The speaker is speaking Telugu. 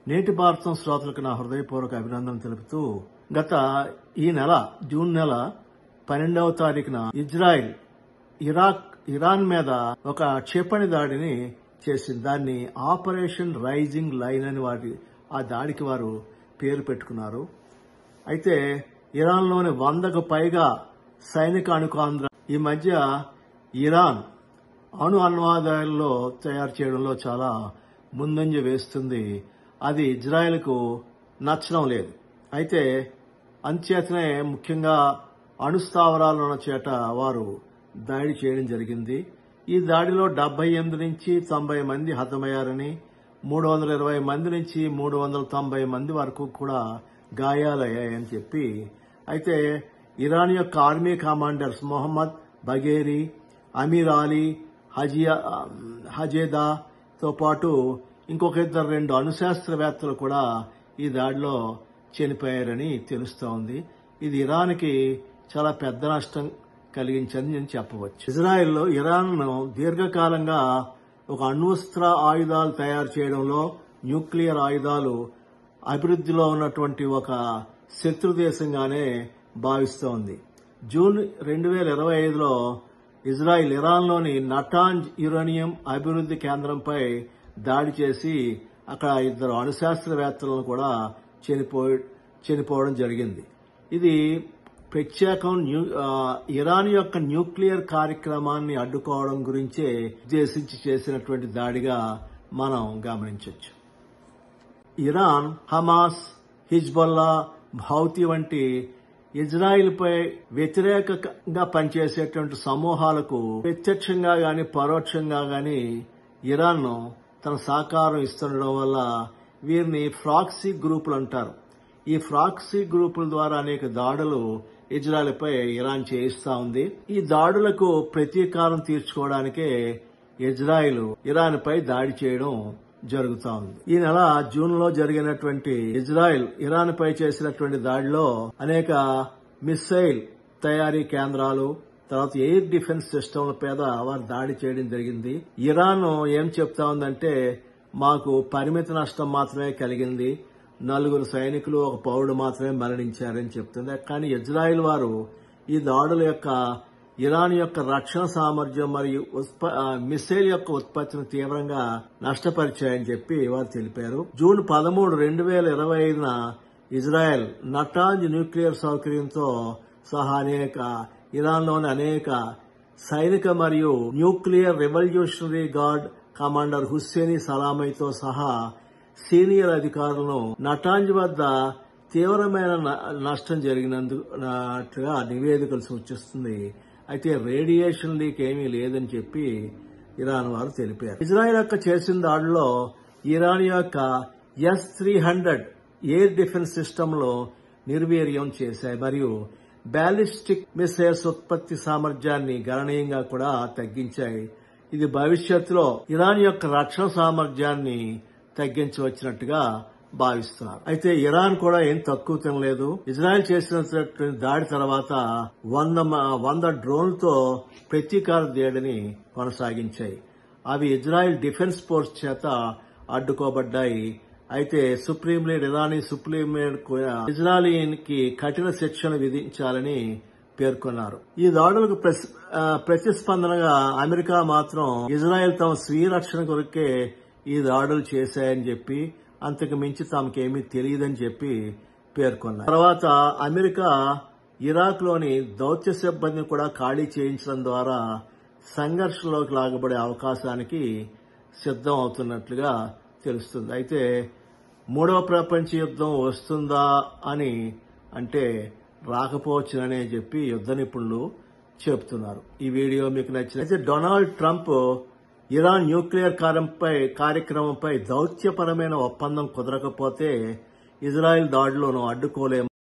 నేటి భారతం శ్రోతలకు నా హృదయపూర్వక అభినందనలు తెలుపుతూ గత ఈ నెల జూన్ నెల 12వ తారీఖున ఇజ్రాయెల్ ఇరాన్ మీద ఒక క్షిపణి దాడిని చేసింది. దాన్ని ఆపరేషన్ రైజింగ్ లైన్ అని ఆ దాడికి వారు పేరు పెట్టుకున్నారు. అయితే ఇరాన్లోని 100కు పైగా సైనిక అణుకేంద్రాలు ఈ మధ్య ఇరాన్ అణ్వాయుధాలలో తయారు చేయడంలో చాలా ముందంజ వేస్తుంది. అది ఇజ్రాయెల్కు నచ్చడం లేదు. అయితే అంచేతనే ముఖ్యంగా అణుస్థావరాలు ఉన్న చేట వారు దాడి చేయడం జరిగింది. ఈ దాడిలో 78 నుంచి 90 మంది హతమయ్యారని, 320 మంది నుంచి 390 మంది వరకు కూడా గాయాలయ్యాయని చెప్పి, అయితే ఇరాన్ యొక్క army commanders Mohammad Bagheri, Amir Ali హజేదాతో పాటు ఇంకొక 2 అణుశాస్త్రవేత్తలు కూడా ఈ దాడిలో చనిపోయారని తెలుస్తోంది. ఇది ఇరాన్కి చాలా పెద్ద నష్టం కలిగించని నేను చెప్పవచ్చు. ఇజ్రాయెల్ ఇరాన్ను దీర్ఘకాలంగా ఒక అణ్వస్త్ర ఆయుధాలు తయారు చేయడంలో, న్యూక్లియర్ ఆయుధాలు అభివృద్ధిలో ఉన్నటువంటి ఒక శత్రు దేశంగానే భావిస్తోంది. జూన్ 2025లో ఇజ్రాయెల్ ఇరాన్లోని నటాంజ్ యురేనియం అభివృద్ధి కేంద్రంపై దాడి చేసి అక్కడ 2 అణుశాస్త్రవేత్తలను కూడా చనిపోవడం జరిగింది. ఇది ప్రత్యేకం ఇరాన్ యొక్క న్యూక్లియర్ కార్యక్రమాన్ని అడ్డుకోవడం గురించే ఉద్దేశించి చేసినటువంటి దాడిగా మనం గమనించవచ్చు. ఇరాన్, హమాస్, హిజ్బుల్లా, హౌతీ వంటి ఇజ్రాయెల్పై వ్యతిరేకంగా పనిచేసేటువంటి సమూహాలకు ప్రత్యక్షంగా గాని పరోక్షంగా గాని ఇరాన్ తన సహకారం ఇస్తుండడం వల్ల వీరిని ఫ్రాక్సీ గ్రూపులు అంటారు. ఈ ఫ్రాక్సీ గ్రూపుల ద్వారా అనేక దాడులు ఇజ్రాయెల్పై ఇరాన్ చేయిస్తా ఉంది. ఈ దాడులకు ప్రతీకారం తీర్చుకోవడానికే ఇజ్రాయెల్ ఇరాన్పై దాడి చేయడం జరుగుతా ఉంది. ఈ నెల జూన్లో జరిగినటువంటి ఇజ్రాయెల్ ఇరాన్పై చేసినటువంటి దాడిలో అనేక మిస్సైల్ తయారీ కేంద్రాలు, తర్వాత ఎయిర్ డిఫెన్స్ సిస్టమ్ల మీద వారు దాడి చేయడం జరిగింది. ఇరాన్ ఏం చెప్తా ఉందంటే, మాకు పరిమిత నష్టం మాత్రమే కలిగింది, 4 సైనికులు 1 పౌరుడు మాత్రమే మరణించారని చెప్తుంది. కానీ ఇజ్రాయెల్ వారు ఈ దాడుల యొక్క ఇరాన్ యొక్క రక్షణ సామర్థ్యం మరియు మిసైల్ యొక్క ఉత్పత్తిని తీవ్రంగా నష్టపరిచాయని చెప్పి వారు తెలిపారు. జూన్ 13, 2025న ఇజ్రాయెల్ నటాంజ్ న్యూక్లియర్ సౌకర్యంతో సహా ఇరాన్లోని అనేక సైనిక మరియు nuclear revolutionary guard commander Hosseini సలామీతో సహా సీనియర్ అధికారులను నటాంజ్ వద్ద తీవ్రమైన నష్టం జరిగినట్టుగా నివేదికలు సూచిస్తుంది. అయితే రేడియేషన్ లీక్ ఏమీ లేదని చెప్పి ఇరాన్ వారు తెలిపారు. ఇజ్రాయెల్ యొక్క చేసిన దాడిలో ఇరాన్ యొక్క S-300 ఎయిర్ డిఫెన్స్ సిస్టంలో నిర్వీర్యం చేశాయి మరియు బ్యాలిస్టిక్ మిసైల్స్ ఉత్పత్తి సామర్థ్యాన్ని గణనీయంగా కూడా తగ్గించాయి. ఇది భవిష్యత్తులో ఇరాన్ యొక్క రక్షణ సామర్థ్యాన్ని తగ్గించవచ్చినట్టుగా భావిస్తున్నారు. అయితే ఇరాన్ కూడా ఏం తక్కువ తినలేదు. ఇజ్రాయెల్ చేసినటువంటి దాడి తర్వాత 100 డ్రోన్లతో ప్రతీకార దాడిని కొనసాగించాయి. అవి ఇజ్రాయెల్ డిఫెన్స్ ఫోర్స్ చేత అడ్డుకోబడ్డాయి. అయితే ఇరానీ సుప్రీం లీడర్ కూడా ఇజ్రాయెల్కి కఠిన శిక్షను విధించాలని పేర్కొన్నారు. ఈ దాడులకు ప్రతిస్పందనగా అమెరికా మాత్రం ఇజ్రాయెల్ తమ స్వీయ రక్షణ కొరకే ఈ దాడులు చేశాయని చెప్పి, అంతకు మించి తమకేమీ తెలియదని చెప్పి పేర్కొన్నారు. తర్వాత అమెరికా ఇరాక్లోని దౌత్య సిబ్బందిని కూడా ఖాళీ చేయించడం ద్వారా సంఘర్షణలోకి లాగబడే అవకాశానికి సిద్దం అవుతున్నట్లుగా తెలుస్తుంది. అయితే 3వ ప్రపంచ యుద్ధం వస్తుందా అని అంటే రాకపోవచ్చునని చెప్పి యుద్ధ నిపుణులు చెబుతున్నారు. ఈ వీడియో మీకు నచ్చినట్లయితే డొనాల్డ్ ట్రంప్ ఇరాన్ న్యూక్లియర్ కార్యక్రమంపై దౌత్యపరమైన ఒప్పందం కుదరకపోతే ఇజ్రాయెల్ దాడులను అడ్డుకోలేము